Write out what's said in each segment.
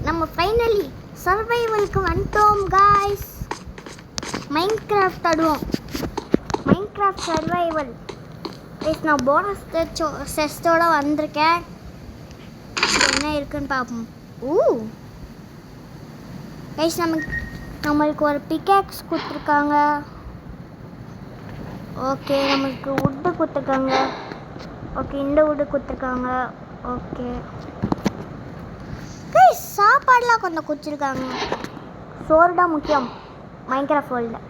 நம்ம ஃபைனலி சர்வைவலுக்கு வந்துட்டோம் guys. Minecraft ஆடுவோம். Minecraft survival guys. நான் போனஸ் செஸ்டோட வந்திருக்கேன். என்ன இருக்குன்னு பார்ப்போம். கைஸ் நம்மளுக்கு ஒரு பிக்காக்ஸ் கொடுத்துருக்காங்க. ஓகே, நம்மளுக்கு வுட்டு கொடுத்துருக்காங்க. ஓகே, இந்த வுட்டு கொடுத்துருக்காங்க. ஓகே கைஸ், சாப்பாடுலாம் கொஞ்சம் கொடுத்துருக்காங்க. சோறு தான் முக்கியம் மைன்கிராஃப்ட் வேர்ல்டில்.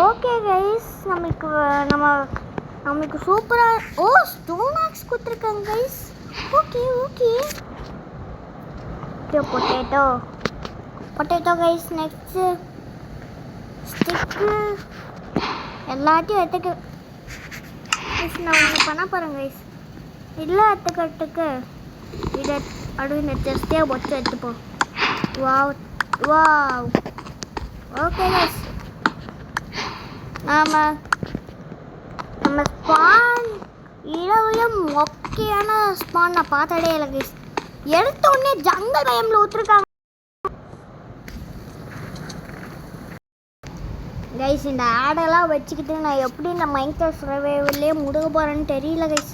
ஓகே கைஸ், நம்மளுக்கு சூப்பராக ஸ்டோன் ஆக்ஸ் கொடுத்துருக்காங்க guys. Okay okay potato guys. Next stick எல்லாத்தையும் எடுத்துக்க கைஸ். நான் ஒன்று பண்ண போகிறேன் கைஸ். இல்லை எடுத்துக்கிறதுக்கு இதை அப்படின்னு ஜஸ்ட்டே ஒட்டு எடுத்துப்போம். Wow wow. ஓகே கைஸ், நம்ம ஸ்பான் இரவுலையும் மொக்கையான ஸ்பான் நான் பார்த்ததே இல்லை கைஸ். எடுத்த உடனே ஜங்கல் பயமில் ஊற்றுருக்காங்க கைஸ். இந்த ஆடெல்லாம் வச்சுக்கிட்டு நான் எப்படி இந்த மைன்கிராஃப்ட் சர்வைவல்லே முடுக போகிறேன்னு தெரியல கைஸ்.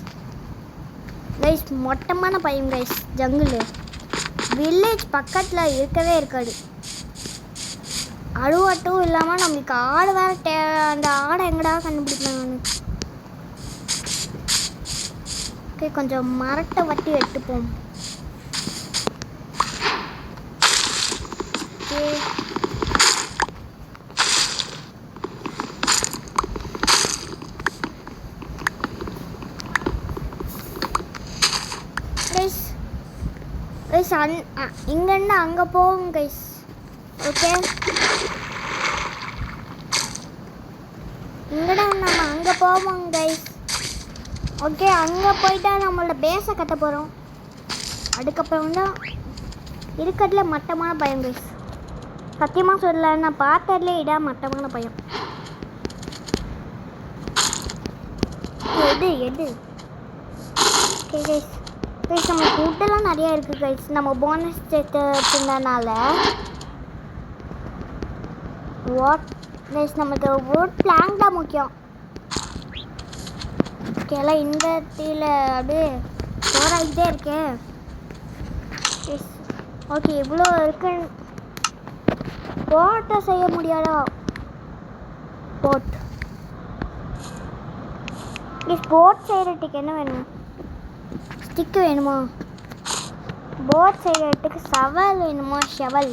கைஸ் மொட்டமான பையன் கைஸ். ஜங்கிள் வில்லேஜ் பக்கத்தில் இருக்கவே இருக்காது. அழுவாட்டும் இல்லாமல் நம்மளுக்கு ஆடு வேறு தேவை. அந்த ஆடை எங்கடா கண்டுபிடிக்கலாம் நான். ஓகே, கொஞ்சம் மரத்தை வட்டி எடுத்துப்போம். ஓகே கைஸ், கைஸ் இங்கேருந்து அங்கே போவோம் கைஸ். ஓகே, இங்கடா நம்ம அங்கே போவோம் கைஸ். ஓகே, அங்கே போயிட்டா நம்மளோட பேஸை கட்ட போகிறோம். அதுக்கப்புறம் தான் இருக்கிறதுல மட்டமான பயம் கைஸ். சத்தியமாக சொல்லலை, நான் பார்த்ததுலே இடம் மட்டமான பயம். எது ஓகே கைஸ். கைஸ் நம்ம ஃபுட்டெல்லாம் நிறையா இருக்குது கைஸ். நம்ம போனஸ் எடுத்துனால வாட் கைஸ், நமக்கு வுட் பிளாங்க் தான் முக்கியம். ஓகே, எல்லாம் இந்த இடத்துல அப்படியே போராகிட்டே இருக்கேன். எஸ் ஓகே, இவ்வளோ இருக்கு. போட்டை செய்ய முடியாதா? Boat S. போட் செய்கிறதுக்கு என்ன வேணும்? ஸ்டிக்கு வேணுமா? போட் செய்கிறதுக்கு சவல் வேணுமா? ஷெவல்.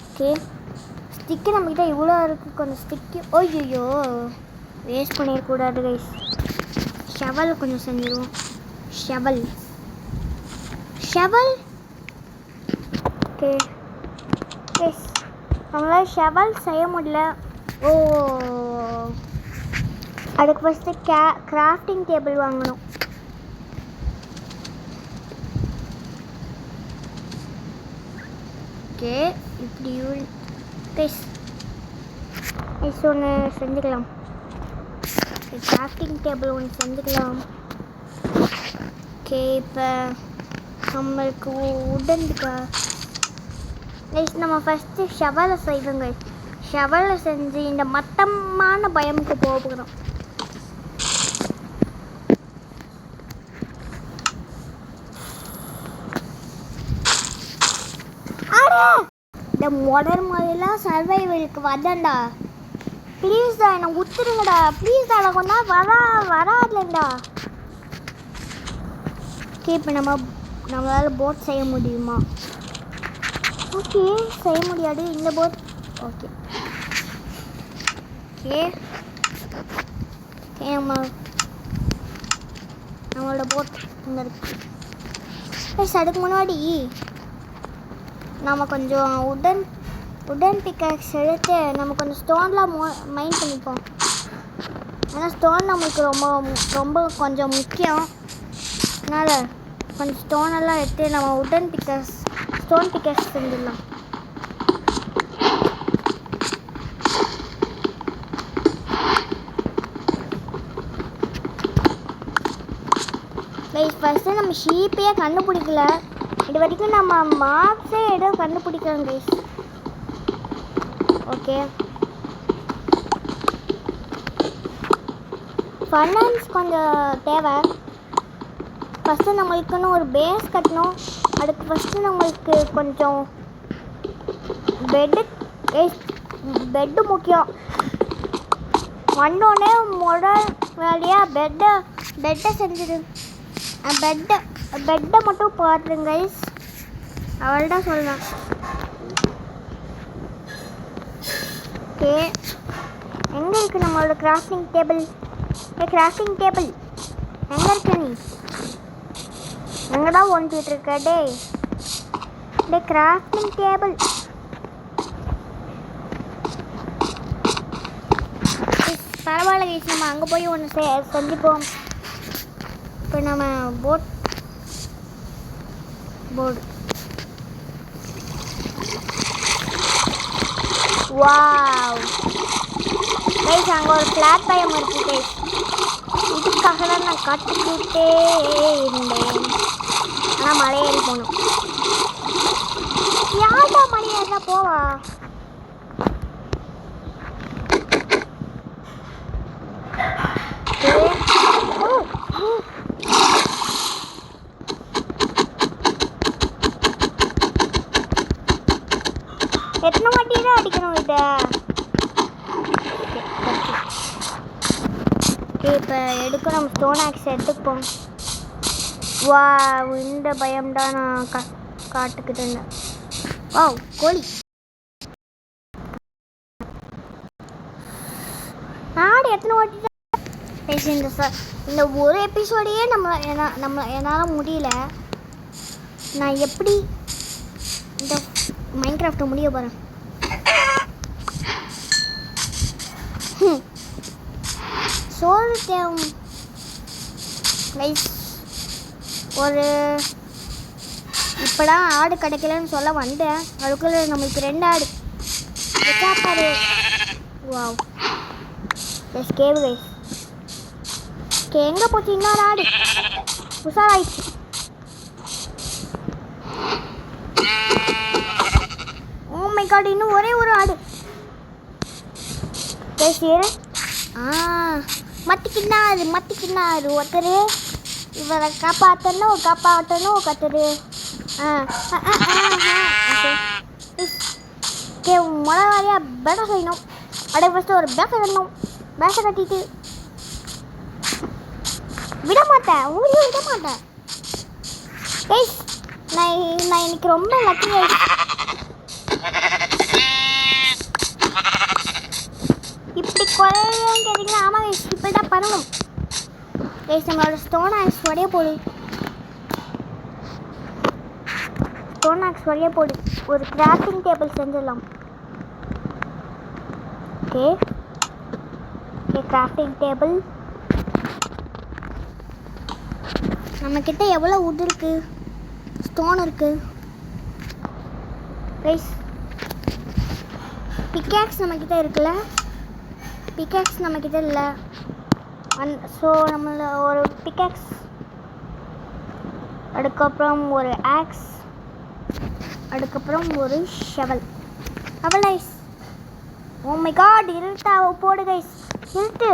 ஓகே, ஸ்டிக்கு நம்மக்கிட்ட இவ்வளோ இருக்குது. கொஞ்சம் ஸ்டிக்கு ஓய்யோ வேஸ்ட் பண்ணிடக்கூடாது கைஸ். ஷெவல் கொஞ்சம் செஞ்சிடுவோம். ஷெவல் ஓகே எஸ். நம்மளால் ஷெவல் செய்ய முடியல. அதுக்கு ஃபஸ்ட்டு கிராஃப்டிங் டேபிள் வாங்கணும். ஓகே, இப்படி கைஸ் ஒன்று செஞ்சுக்கலாம். கிராஃப்டிங் டேபிள் ஒன்று செஞ்சுக்கலாம். ஓகே, இப்போ நம்மளுக்கு உடன் இருக்கா கைஸ். நம்ம ஃபஸ்ட்டு ஷெவலை செய்வோங்க. ஷெவலை செஞ்சு இந்த மட்டமான பயமுக்கு போகிறோம். இந்த மொடர் மாதிரிலாம் சர்வைவலுக்கு வந்தேன்டா. ப்ளீஸ் தான் என்னை விட்டுருங்கடா. ப்ளீஸ் தான் கொஞ்ச நாள் வராதுலடா. ஓகே, இப்போ நம்மளால் போட் செய்ய முடியுமா? ஓகே, செய்ய முடியாது இந்த போட். ஓகே ஓகே ஓகே நம்மளோட போட் இங்கே இருக்கு. அதுக்கு முன்னாடி நம்ம கொஞ்சம் உடன் பிக்காக்ஸ் எடுத்து நம்ம கொஞ்சம் ஸ்டோன்லாம் மைண்ட் பண்ணிப்போம். ஏன்னா ஸ்டோன் நம்மளுக்கு ரொம்ப கொஞ்சம் முக்கியம். அதனால் கொஞ்சம் ஸ்டோனெல்லாம் எடுத்து நம்ம ஸ்டோன் பிக்காக்ஸ் செஞ்சிடலாம். ஃபஸ்ட்டு நம்ம ஷீப்பையே கண்டுபிடிக்கல. இது வரைக்கும் நம்ம மாப்ஸே எதுவும் கண்டுபிடிக்கிறோம் கைஸ். ஓகே, ஃபைனான்ஸ் கொஞ்சம் தேவை. ஃபஸ்ட்டு நம்மளுக்குன்னு ஒரு பேஸ் கட்டணும். அதுக்கு ஃபஸ்ட்டு நம்மளுக்கு கொஞ்சம் பெட்டு முக்கியம். வந்தோடனே முதல் வேலையாக பெட்டை செஞ்சுடு. பெட்டை மட்டும் பார்த்துருங்க கைஸ், அவள் தான் சொல்லலாம். ஓகே, எங்கே இருக்குது நம்மளோட கிராஃப்டிங் டேபிள்? கிராஃப்டிங் டேபிள் எங்கே இருக்கு? நீ எங்கே தான் ஒழிஞ்சிட்டு இருக்க? டே கிராஃப்டிங் டேபிள். பரவாயில்ல கைஸ், நம்ம அங்கே போய் ஒன்று செஞ்சுப்போம். இப்போ நம்ம போர்டு வாவ் கைஸ், அங்கே ஒரு ஃப்ளாட் பயம் இருக்குது கைஸ். இதுக்காக தான் நான் கற்றுக்கிட்டே இருந்தேன். ஆனால் மலையேறி போகணும். யார்டா மலையேறினா போவா? எத்தனை வாட்டி தான் அடிக்கணும் இதை? ஓகே, இப்போ எடுக்க நம்ம ஸ்டோன் ஆக்ஸ் எடுத்துப்போம். வா, இந்த பயம் தான் நான் காட்டுக்கிட்டு இருந்தேன். வா, கோழி ஆடு எத்தனை வாட்டி தான்? இந்த ஒரு எபிசோடையே என்னால் முடியல. நான் எப்படி இந்த மைன்கிராஃப்ட்டை முடிய போகிறேன்? சோறு தேவை கைஸ். ஒரு இப்போதான் ஆடு கிடைக்கலன்னு சொல்ல வந்தேன். அதுக்குள்ளே நம்மளுக்கு 2 ஆடு சாப்பாடு. Wow yes cave guys. எங்கே போச்சு இன்னொரு ஆடு? உஷாராயிடுச்சு. ஓ மை காட், இன்னும் ஒரே ஒரு ஆடு. பேசிடு. மத்திக்கின்னாரு ஒருத்தர். இவரை காப்பாற்றணும் கத்துரு. ஓகே, முதல் வேலையாக பேட்டை செய்யணும். அப்படியே ஃபஸ்ட்டு ஒரு பேட்டை கட்டணும். பேட்டை கட்டிட்டு விட மாட்டேன் கைஸ். நான் இன்னைக்கு ரொம்ப லக்கி கைஸ். இப்படி குறையும் கேட்டிங்கன்னா ஆமாம் கைஸ், இப்படி தான் பண்ணணும் கைஸ். நம்மளோட ஸ்டோன் ஆக்ஸ் வரைய போடு. ஒரு கிராஃப்டிங் டேபிள் செஞ்சிடலாம். Okay, grafting table. நம்மக்கிட்ட எவ்வளோ வுட் இருக்குது, ஸ்டோன் இருக்குது கைஸ். பிக்காக்ஸ் நம்மக்கிட்ட இருக்குல்ல? பிக்காக்ஸ் நம்மக்கிட்ட இல்லை. ஸோ நம்மள ஒரு பிக்காக்ஸ், அதுக்கப்புறம் ஒரு ஆக்ஸ், அதுக்கப்புறம் ஒரு ஷெவல். கைஸ். ஓ மை காட், இருட்டா போடு கைஸ். இருட்டு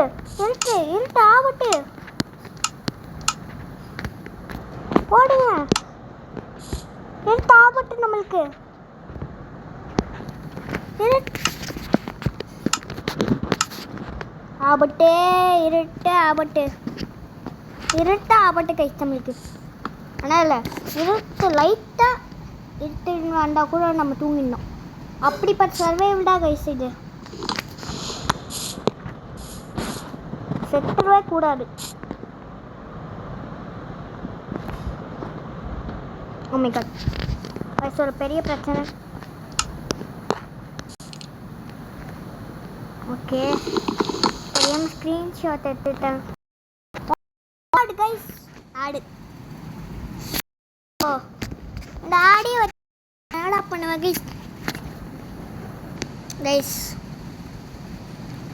ஆகட்டு போடுங்க. இருட்டு ஆகட்டு நம்மளுக்கு. இருட்டு ஆபட்டு கைஸ் நம்மளுக்கு. ஆனால் இல்லை, இருட்டு லைட்டாக இருட்டு வந்தால் கூட நம்ம தூங்கிடணும். அப்படிப்பட்ட சர்வைவல் தான் கைஸ் இது. செத்துடவே கூடாது. ஓ மை காட், கைஸ் ஒரு பெரிய பிரச்சனை. ஓகே, தெரியாமல் ஸ்க்ரீன்ஷாட் எடுத்துட்டேன். ஆடு கைஸ், ஆடு. ஓ, இந்த ஆடியை வச்சு என்னடா பண்ணுவேன் கைஸ்.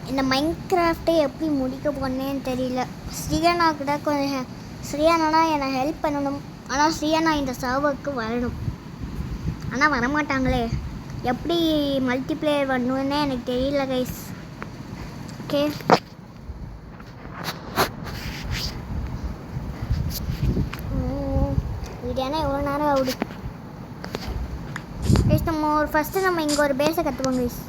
இந்த மைன்கிராஃப்டை எப்படி முடிக்க போனேன்னு தெரியல. ஸ்ரீயானா கூட கொஞ்சம், ஸ்ரீயானா என்னை ஹெல்ப் பண்ணணும். ஆனால் சியானா இந்த சர்வருக்கு வரணும். ஆனால் வரமாட்டாங்களே. எப்படி மல்டிப்ளேயர் வரணுன்னே எனக்கு தெரியல கைஸ். ஓகே இது ஏன்னா எவ்வளோ நேரம் ஆகுது கைஸ். ஃபஸ்ட்டு நம்ம இங்கே ஒரு பேஸை கற்றுவோம் கைஸ்.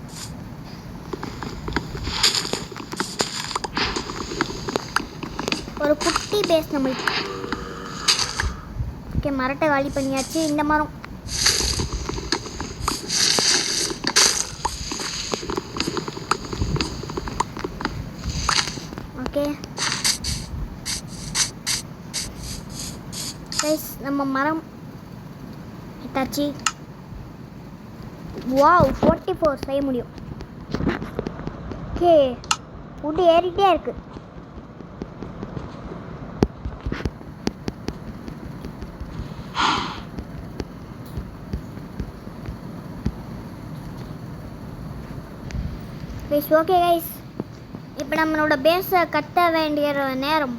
ஒரு குட்டி பேஸ் நம்மளுக்கு. ஓகே மரத்தை காலி பண்ணியாச்சு. இந்த மரம் ஓகே கைஸ் நம்ம மரம் இட்டாச்சு. வாவ் 44 செய்ய முடியும். ஓகே உட்டு ஏறிட்டே இருக்கு. கைஸ் ஓகே கைஸ், இப்போ நம்மளோட பேஸை கட்ட வேண்டிய நேரம்.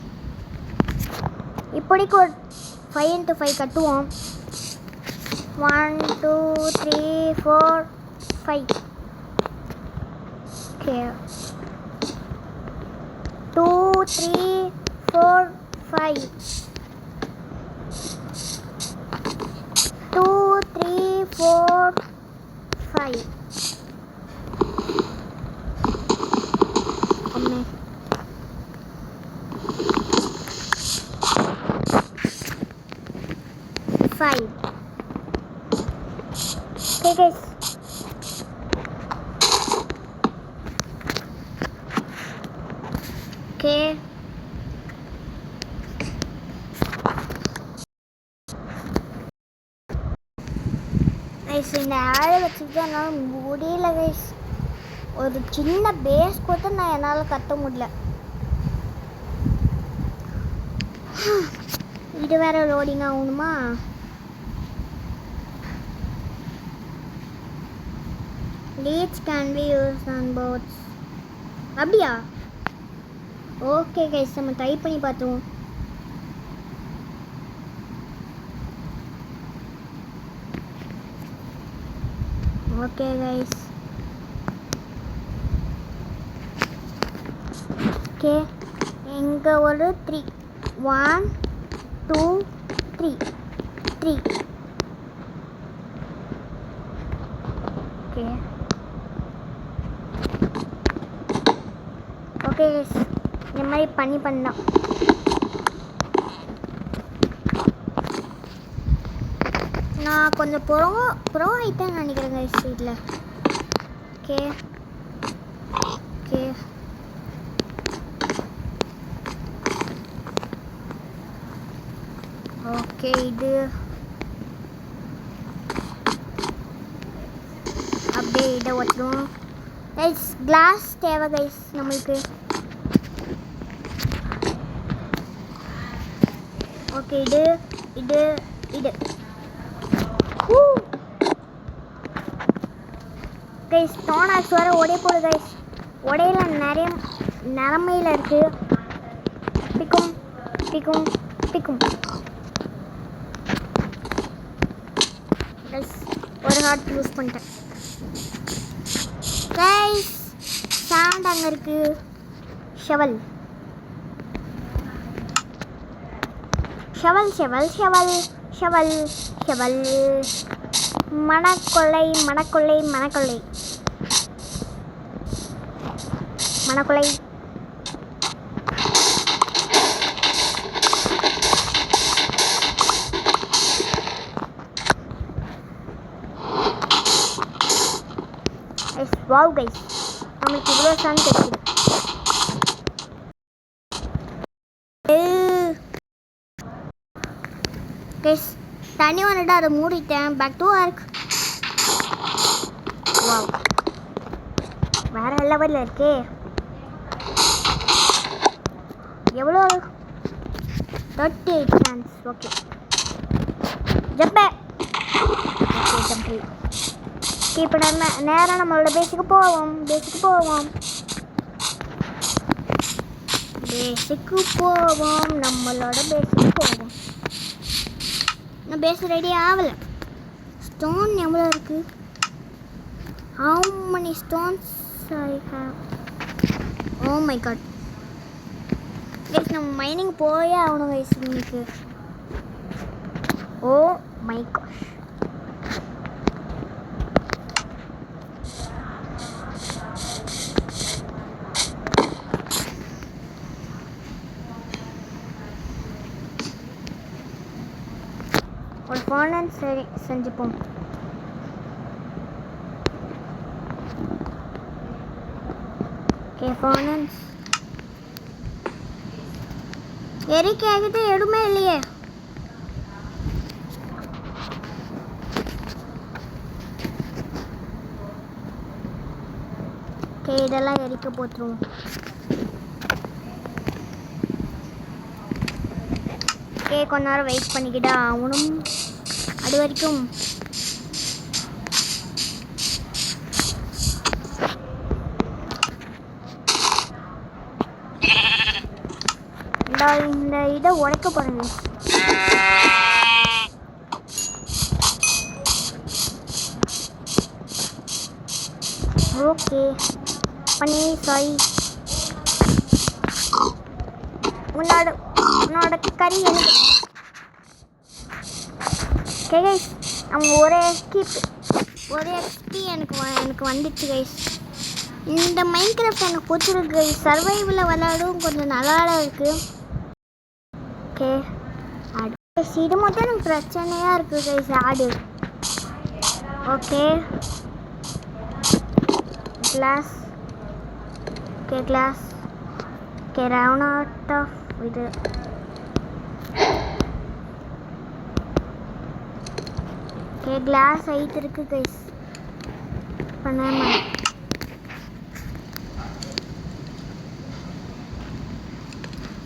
இப்படிக்கு ஒரு 5 into 5 கட்டுவோம். 1 2 3 4 5. Okay 2 3 4 5 2 3 4 5. Okay guys, okay guys, இந்த ஆளை வச்சுட்டு என்னால் முடியல கைஸ். ஒரு சின்ன பேஸ் கூட நான் என்னால் கட்ட முடியல. இது வேற லோடிங் ஆகணுமா? Leads can be used on boats. அப்படியா? ஓகே கைஸ், நம்ம ட்ரை பண்ணி பார்த்துருவோம். ஓகே கைஸ், ஓகே இங்கே ஒரு 3 1 2 3 3. ஓகே ஓகே இந்த மாதிரி பண்ணலாம். நான் கொஞ்சம் ப்ரோ ஆகிட்டேன்னு நினைக்கிறேங்க இதில். ஓகே ஓகே ஓகே இது அப்படியே இதை வச்சிடும் கைஸ். கிளாஸ் தேவை கைஸ் நம்மளுக்கு. ஓகே இது கைஸ். ஸ்டோனாக்ஸ் வேறு உடைய போடு கைஸ். உடையில நிறைய நிறமையில் இருக்குது. பிக்கும் பிக்கும் பிக்கும் கைஸ். ஒரு ஹார்ட் யூஸ் பண்ணிட்டேன் கைஸ். சாண்ட் அங்கே இருக்குது. Shovel shovel shovel shovel shovel shovel. மணக்கொள்ளை மணக்கொள்ளை மணக்கொள்ளை மணக்கொள்ளை. வாவ் கைஸ், நம்மளுக்கு இவ்வளோ சாண்ட் கிடைக்குது. கைஸ் தண்ணி வந்துட்டு அதை மூடிட்டேன். Back to work. வாவ் வேற லெவலில் இருக்கே. எவ்வளோ 38 சான்ஸ். ஓகே ஜப்பே. ஓகே ஜம்பி. இப்போ நம்ம நேராக நம்மளோட பேஸுக்கு போவோம். நம்மளோட பேஸுக்கு போவோம். இன்னும் பேஸ் ரெடி ஆகலை. ஸ்டோன் எவ்வளோ இருக்குது? How many stones I have? Oh my god. Guys, நம்ம மைனிங் போயே ஆகணும் guys இன்னைக்கு. Oh my gosh. ஒரு ஃபர்னஸ் சரி செஞ்சுப்போம். ஓகே ஃபர்னஸ் எரிக்க ஆகிட்டு எதுவுமே இல்லையே. ஓகே இதெல்லாம் எரிக்க போட்டுருவோம். ஓகே கொஞ்ச நேரம் வெயிட் பண்ணிக்கிட்டா ஆகணும். அது வரைக்கும் இந்த இதை உடைக்க போறேங்க. ஓகே பண்ணி சாரி உன்னோட கறி எனக்கு. ஓகே கைஸ் அவங்க ஒரே எக்ஸ்பி எனக்கு வந்துச்சு கைஸ். இந்த மைன்கிராஃப்ட் எனக்கு பிடிச்சிருக்கு கைஸ். சர்வைவில் விளையாடும் கொஞ்சம் நல்லா இருக்குது. ஓகே ஆடு இது மட்டும் எனக்கு பிரச்சனையாக இருக்குது கைஸ் ஆடு. Okay glass. Okay glass. Okay round out of இது. ஓகே கிளாஸ் ஐட் இருக்குது கைஸ் பண்ணாம.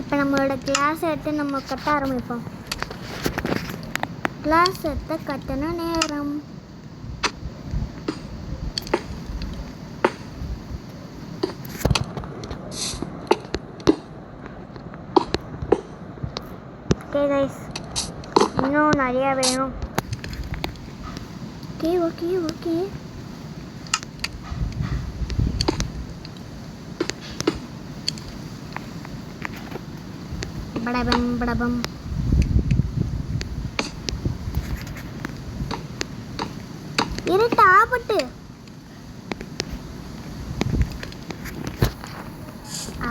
இப்போ நம்மளோட கிளாஸ் எடுத்து நம்ம கட்ட ஆரம்பிப்போம். கிளாஸ் எடுத்து கட்டின நேரம். ஓகே கைஸ் இன்னும் நிறையா வேணும். ஓகே ஓகே ஓகே படபம் படபம். இருட்டு ஆபத்து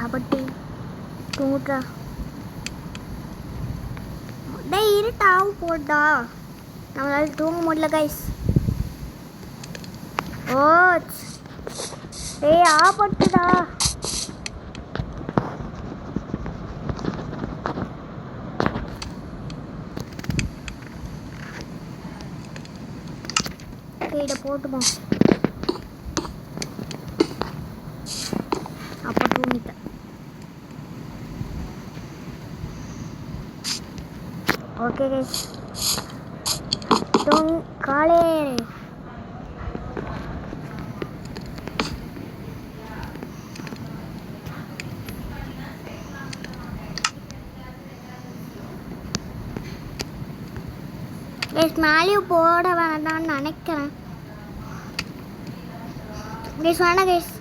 ஆபத்து தூங்குறா. டேய் இருட்டு ஆவு போட்டா நம்மளால தூங்க முடியல கைஸ். ஓ டேய் ஆபத்துடா. இதை போட்டுமா அப்போ தூங்கிட்டேன். ஓகே கைஸ் காலே மேலேயும் போட வேண்டாம்னு நினைக்கிறேன் கைஸ். வேணாம் கைஸ்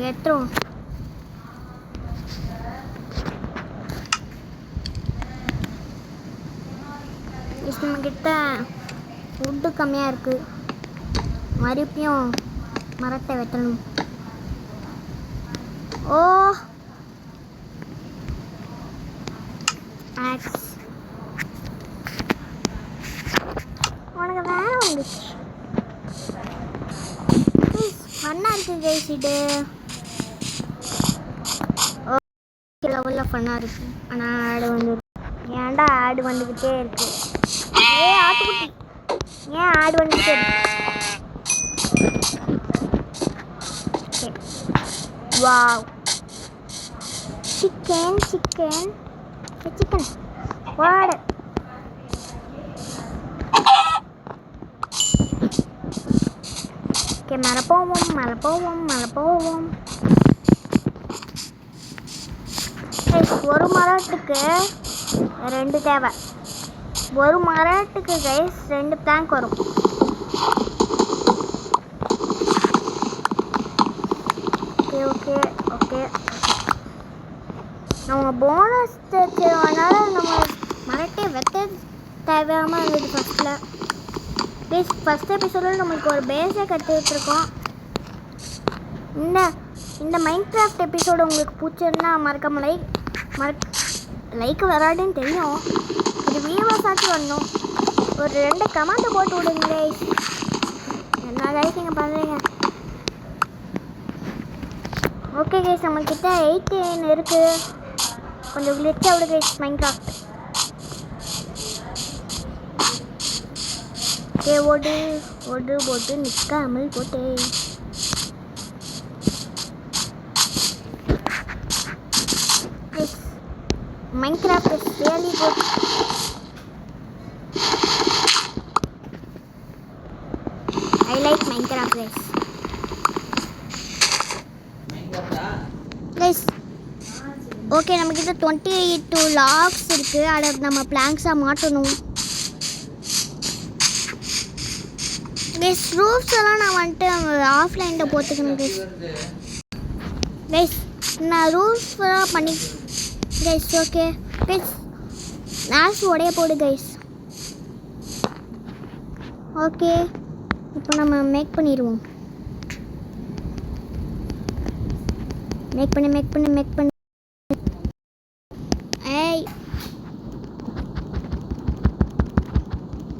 எடுத்துரும். நம்மக்கிட்ட ஃபுட்டு கம்மியாக இருக்குது. மறுபடியும் மரத்தை வெட்டணும். ஓ ஆக்ஸ் உனக்கு வேலை வந்துச்சு. ஃபன்னாக இருக்குது கைஸ் இது. ஓகே லெவலில் ஃபன்னாக இருக்குது. ஆனால் ஆடு வந்து ஏன்டா ஆடு வந்துக்கிட்டே இருக்கு. ஏ ஆட்டுக்குட்டி ஏன் ஆடு வந்துக்கிட்டே இருக்கு. வாவ் சிக்கன் சிக்கன் சிக்கன் வாடு. ஓகே மேலே போவோம் மேலே போவோம் மேலே போவோம். ஒரு மரத்துக்கு 2 தேவை. ஒரு மரத்துக்கு கைஸ் 2 பிளாங்க் வரும். Okay okay okay. நம்ம போனஸ் அதனால நம்ம மரட்டே வெட்ட தேவையாமல் இருந்தது ஃபஸ்ட்டில். ஃபஸ்ட் எபிசோடில் நம்மளுக்கு ஒரு பேஸை கற்றுட்ருக்கோம். இந்த மைன்கிராஃப்ட் எபிசோடு உங்களுக்கு பிடிச்சிருந்தா மறக்காம லைக் வராதுன்னு தெரியும். இது வியூவர்ஸ் ஆச்சு வரணும். ஒரு 2 கமெண்ட்டை போட்டு விடுங்களே. என்ன கைஸ் நீங்கள் பண்ணுறீங்க? ஓகே கைஸ், நம்மக்கிட்ட 18 இருக்குது. கொஞ்சம் கிளிச்சாக விடு கைஸ் மைன்கிராஃப்ட். ஓகே ஓடு ஓடு போட்டு நிற்காமல் போட்டே. Minecraft is really good. I like Minecraft guys. Guys, okay, நம்மக்கிட்ட 22 logs இருக்குது. அதை நம்ம பிளாங்க்ஸாக மாட்டணும். கைஸ் ரூஃப்ஸ் எல்லாம் நான் வந்துட்டு ஆஃப்லைனில் போட்டுக்கணும் கைஸ். கைஸ் நான் ரூஃப்லாம் பண்ணி கைஸ். ஓகே கைஸ், நாஸ் உடைய போடு கைஸ். ஓகே, இப்போ நம்ம மேக் பண்ணிடுவோம். மேக் பண்ணி ஏய்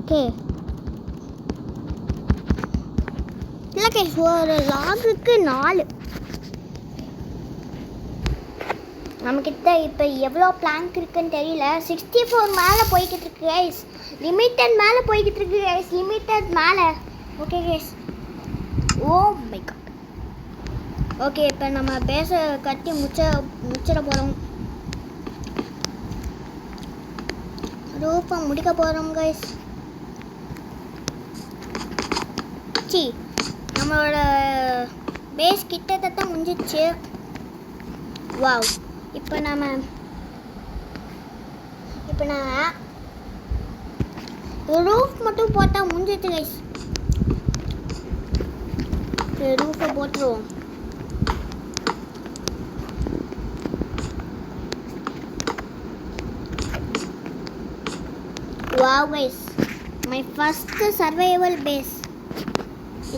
ஓகே. இல்லை கைஸ், ஒரு லாகுக்கு 4. நம்மக்கிட்ட இப்போ எவ்வளோ பிளாங்க் இருக்குன்னு தெரியல. 64 மேலே போய்கிட்டு இருக்கு கைஸ். லிமிட்டட் மேலே போய்கிட்டு இருக்கு கைஸ். லிமிட்டட் மேலே. Okay guys. Oh my god. Okay, இப்போ நம்ம பேச கட்டி முச்சிட போகிறோம். ரூஃபை முடிக்க போகிறோம் கைஸ். நம்மளோட பேஸ் கிட்டத்தட்ட முடிஞ்சிச்சு. வாவ். இப்போ நான் ரூஃப் மட்டும் போட்டால் முடிஞ்சிச்சு கைஸ். ரூஃபை போட்டுருவோம். Wow guys, my first survival base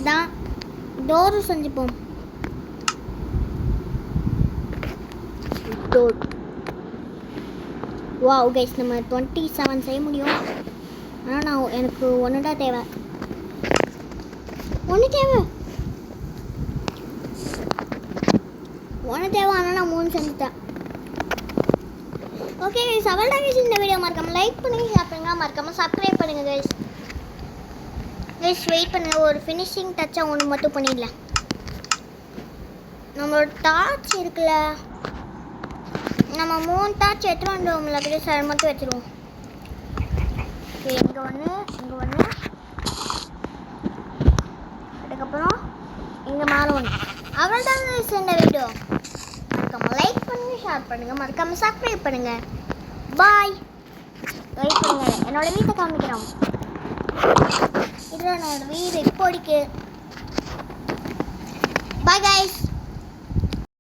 இதான். டோரு செஞ்சுப்போம். டோர். வாவ் கைஸ், நம்ம 27 செய்ய முடியும். ஆனால் எனக்கு ஒன்று தான் தேவை. ஒன்று தேவை. ஆனால் நான் 3 செஞ்சுட்டேன். ஓகே கைஸ், அவ்வளோதான் கைஸ். இந்த வீடியோ மறக்காமல் லைக் பண்ணுங்கள், ஷேர் பண்ணுங்கள், மறக்காமல் சப்ஸ்கிரைப் பண்ணுங்கள் கைஸ். கைஸ் வெயிட் பண்ணுங்கள், ஒரு ஃபினிஷிங் டச்சாக ஒன்று மட்டும் பண்ணிடலாம். நம்மளோட டார்ச் இருக்குல்ல, நம்ம 3 டார்ச் எடுத்து வந்துடுவோம்ல கைஸ், அதை மட்டும் வச்சுருவோம். ஓகே, இங்கே ஒன்று, அதுக்கப்புறம் இங்கே மேலே ஒன்று. அவ்வளோதான் கைஸ் இந்த வீடியோ. மறக்காமல் லைக் பண்ணுங்கள், ஷேர் பண்ணுங்கள், மறக்காமல் சப்ஸ்கிரைப் பண்ணுங்கள். பாய். வெயிட் பண்ணுங்கள், என்னோட வீட்டை காமிக்கிறோம். இதுதான் என்னோட வீடு இப்போதைக்கு. Bye guys.